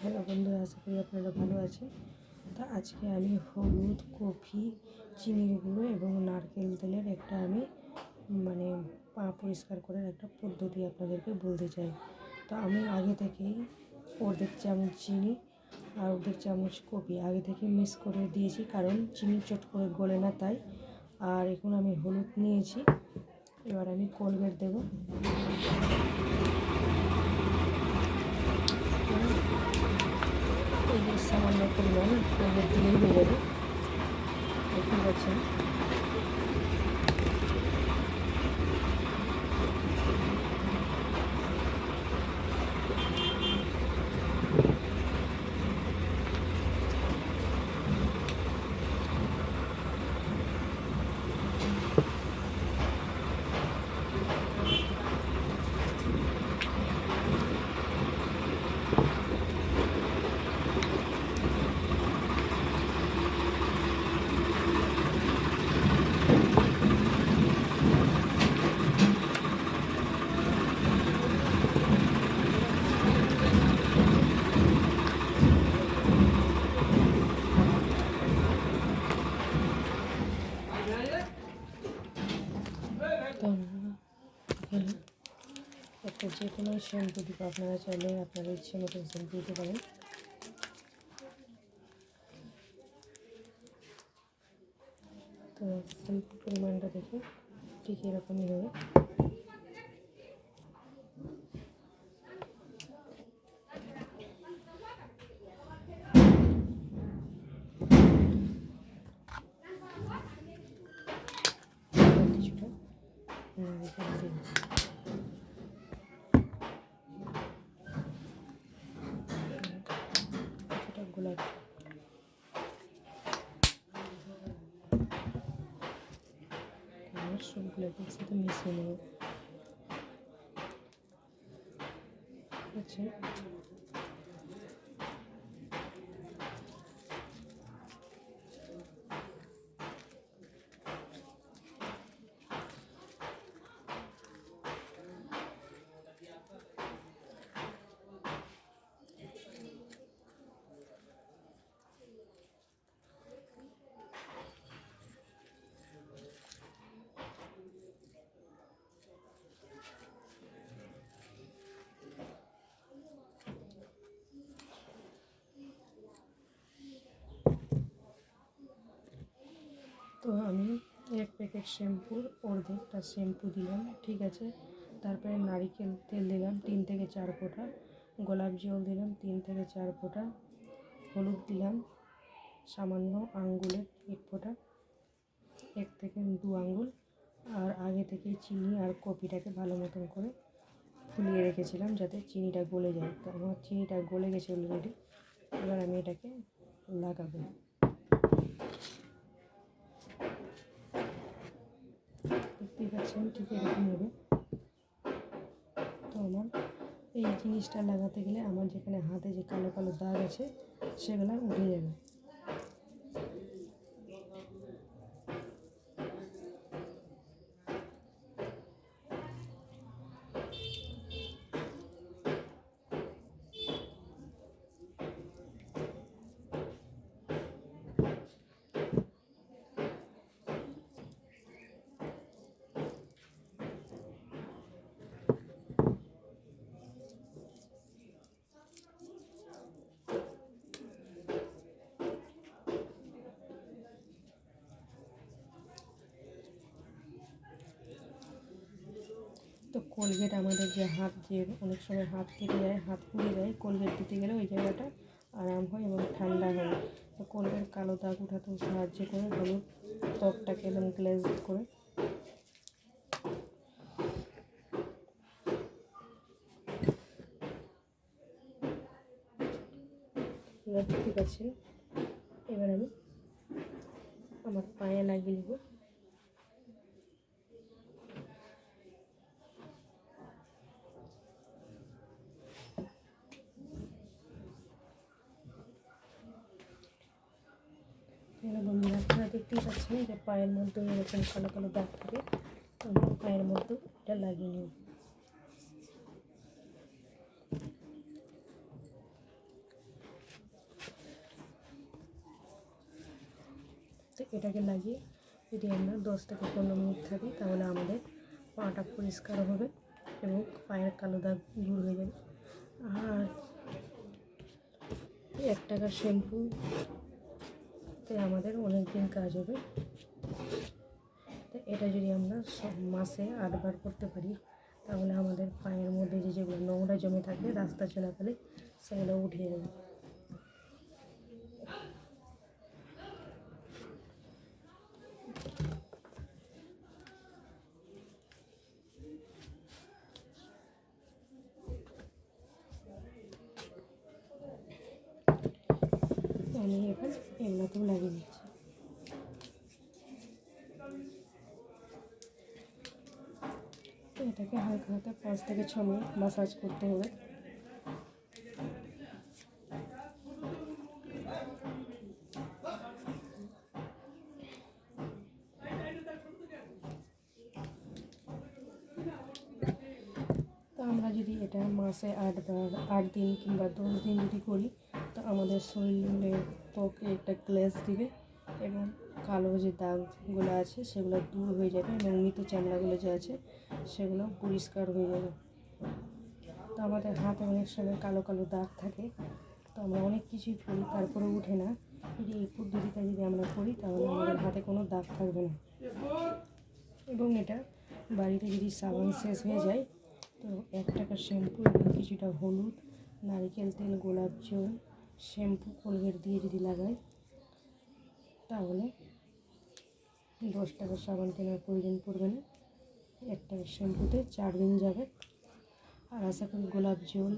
Hello বন্ধুরা, আশা করি আপনারা ভালো আছেন। তা আজকে আমি হলুদ, কফি, চিনির গুঁড়ো এবং নারকেল তেলের একটা পা পরিষ্কার করার একটা পদ্ধতি আপনাদেরকে বলতে চাই। তো আমি আগে থেকেই অর্ধেক চামচ চিনি আর অর্ধেক চামচ কফি আগে থেকে মিক্স করে দিয়েছি, কারণ চিনি চট করে গলে না তাই। আর এখন আমি হলুদ নিয়েছি, এবার আমি কোলগেট দেবো। এই যে সামান্য পরিমাণ কোলগেট দিলেই হয়ে যাবে, দেখতে পাচ্ছেন। তো এখানে একটা যে কোনো শ্যাম্পু দিব, আপনারা চাইলে আপনারা ইচ্ছে মতো শ্যাম্পু দিতে পারেন। তো শ্যাম্পুর পরিমাণটা দেখে ঠিক এরকমই হবে। কিছুটা নারকেল দিন, কিছুটা গোলাপ, সবগুলো একসাথে মিশিয়ে নেব। আচ্ছা, তো আমি এক প্যাকেট শ্যাম্পুর অর্ধেকটা শ্যাম্পু দিলাম, ঠিক আছে। তারপরে নারিকেল তেল দিলাম 3 থেকে 4 ফোঁটা, গোলাপ জল দিলাম 3 থেকে 4 ফোঁটা, হলুদ দিলাম সামান্য আঙ্গুলের 1 ফোঁটা, 1 থেকে 2 আঙ্গুল। আর আগে থেকে চিনি আর কফিটাকে ভালো মতন করে ফুলিয়ে রেখেছিলাম যাতে চিনিটা গলে যায়। তো আমার চিনিটা গলে গেছে অলরেডি। এবার আমি এটাকে লাগাবো। দেখতেই পাচ্ছেন ঠিক এরকম হবে। তো আমার এই জিনিসটা লাগাতে গেলে আমার যেখানে হাতে যে কালো কালো দাগ আছে সেগুলো উঠে যাবে। তো কোলগেট আমাদের যে হাত, যে অনেক সময় হাত কেটে যায়, হাত পুড়ে যায়, কোলগেট দিতে গেলে ওই জায়গাটা আরাম হয় এবং ঠান্ডা হয়। তো কোলগেট কালো দাগ উঠাতেও সাহায্য করে, হলুদ ত্বকটাকে এবং গ্লেজ করে। এবার দেখতে পাচ্ছেন, এবার আমি আমার পায়ে লাগিয়ে নেব। বন্ধুরা, আপনারা দেখতেই পাচ্ছেন যে পায়ের মধ্যে এরকম কালো কালো দাগ থাকে, পায়ের মধ্যে এটা লাগিয়ে নেব। এটাকে লাগিয়ে যদি আমরা 10 থেকে 15 মিনিট থাকি তাহলে আমাদের পাটা পরিষ্কার হবে এবং পায়ের কালো দাগ দূর হয়ে যাবে। আর 1 টাকার শ্যাম্পুতে আমাদের অনেক দিন কাজ হবে। তো এটা যদি আমরা মাসে 8 বার করতে পারি তাহলে আমাদের পায়ের মধ্যে যেগুলো নোংরা জমে থাকে রাস্তা চলাকালে সেগুলো উঠে যাবে। আমি এবার এগুলোতেও লাগিয়ে দিচ্ছি। এটাকে হালকা হাতে 5 থেকে 6 মিনিট ম্যাসাজ করতে হবে। তো আমরা যদি এটা মাসে 8 দিন কিংবা 10 দিন যদি করি তো আমাদের শরীরের ত্বকে একটা গ্লেজ দিবে এবং কালো যে দাগগুলো আছে সেগুলো দূর হয়ে যাবে এবং মৃত চামড়াগুলো যে আছে সেগুলো পরিষ্কার হয়ে যাবে। তো আমাদের হাতে অনেক সময় কালো কালো দাগ থাকে, তো আমরা অনেক কিছুই করি তারপরে উঠে না। যদি এই পদ্ধতিটা যদি আমরা করি তাহলে আমাদের হাতে কোনো দাগ থাকবে না। এবং এটা বাড়িতে যদি সাবান শেষ হয়ে যায় তো 1 টাকার শ্যাম্পু এবং কিছুটা হলুদ, নারকেল তেল, গোলাপ জল, শ্যাম্পু, কোলগেট দিয়ে যদি লাগাই তাহলে 10 টাকার সাবান কেনার প্রয়োজন পড়বে না। 1 টাকার শ্যাম্পুতে 4 দিন যাবে। আর আশা করি গোলাপ জল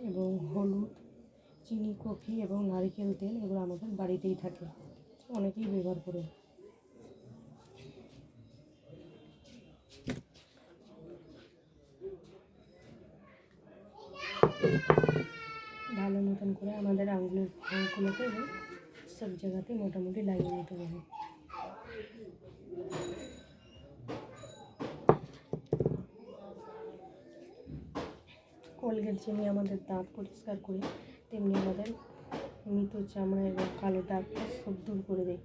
এবং হলুদ, চিনি, কফি এবং নারকেল তেল এগুলো আমাদের বাড়িতেই থাকে, অনেকেই ব্যবহার করে। ভালো মতন করে আমাদের আঙুলের ফাঁকগুলোতে এবং সব জায়গাতে মোটামুটি লাগিয়ে নিতে হবে। কোলগেট যেমনি আমাদের দাঁত পরিষ্কার করে তেমনি আমাদের মৃত চামড়া এবং কালো দাগটা সব দূর করে দেয়।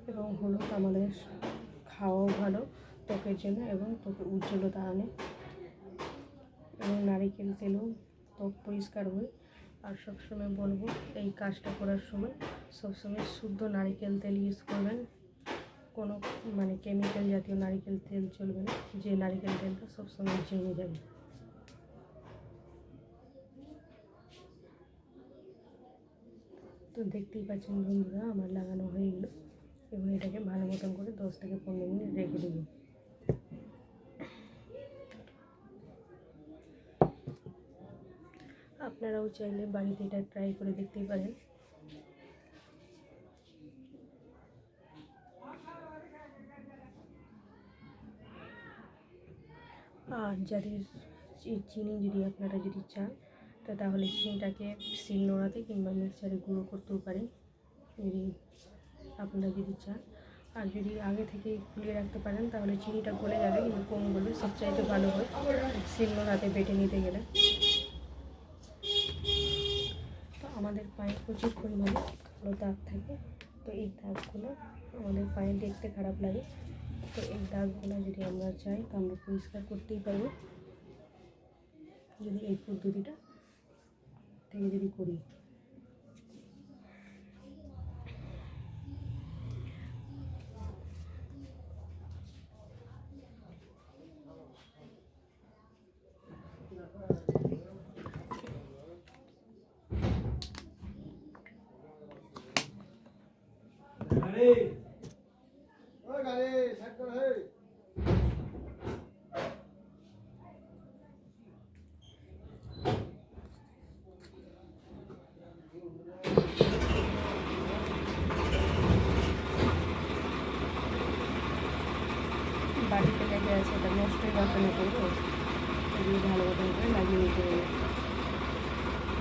এবং হলুদ আমাদের খাওয়াও ভালো ত্বকের জন্য এবং ত্বকে উজ্জ্বলতা আনে। এবং নারকেল তেলও ত্বক পরিষ্কার হয়। আর সবসময় বলবো এই কাজটা করার সময় সবসময় শুদ্ধ নারকেল তেল ইউজ করবেন, কোনো কেমিক্যাল জাতীয় নারকেল তেল চলবে না, যে নারকেল তেলটা সবসময় জমে যাবে। তো দেখতেই পাচ্ছেন বন্ধুরা আমার লাগানো হয়ে গেল এবং এটাকে ভালো মতন করে 10 থেকে 15 মিনিট রেখে দেবো। আপনারাও চাইলে বাড়িতে এটা ট্রাই করে দেখতেই পারেন। আর যাদের চিনি যদি আপনারা যদি চান তাহলে চিনিটাকে শিলনোড়াতে কিংবা মিক্সারে গুঁড়ো করতেও পারেন যদি আপনারা যদি চান। আর যদি আগে থেকে গুলিয়ে রাখতে পারেন তাহলে চিনিটা গলে যাবে কিন্তু কম গলে সবচাইতে ভালো হয় শিলনোড়াতে বেটে নিতে গেলে। তো আমাদের পায়ে প্রচুর পরিমাণে কালো দাগ থাকে, তো এই দাগগুলো আমাদের পায়ে দেখতে খারাপ লাগে। তো এই দাগগুলো যদি আমরা চাই তো আমরা পরিষ্কার করতেই পারবো যদি এই পদ্ধতিটা থেকে যদি করি। বাড়িতে লেগে আছে এটা নষ্টই বাঁচানো করবো, এগুলো ভালো মতন করে লাগিয়ে নিতে হবে।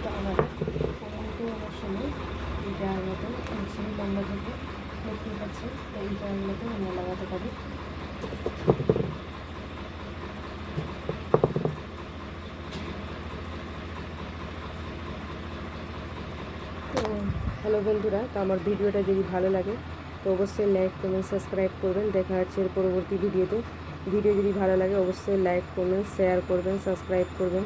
তো আমাদের পনেরো আমার সময় এই জার মতো মেশিন লম্বা থেকে দেখতেই পাচ্ছেন, তো এই জারগুলোতে আমরা লাগাতে পারি। তো হ্যালো বন্ধুরা, তো আমার ভিডিওটা যদি ভালো লাগে তো অবশ্যই লাইক কমেন্ট সাবস্ক্রাইব করবেন। দেখা হচ্ছে এর পরবর্তী ভিডিওতে। ভিডিও যদি ভালো লাগে অবশ্যই লাইক কমেন্ট শেয়ার করবেন, সাবস্ক্রাইব করবেন।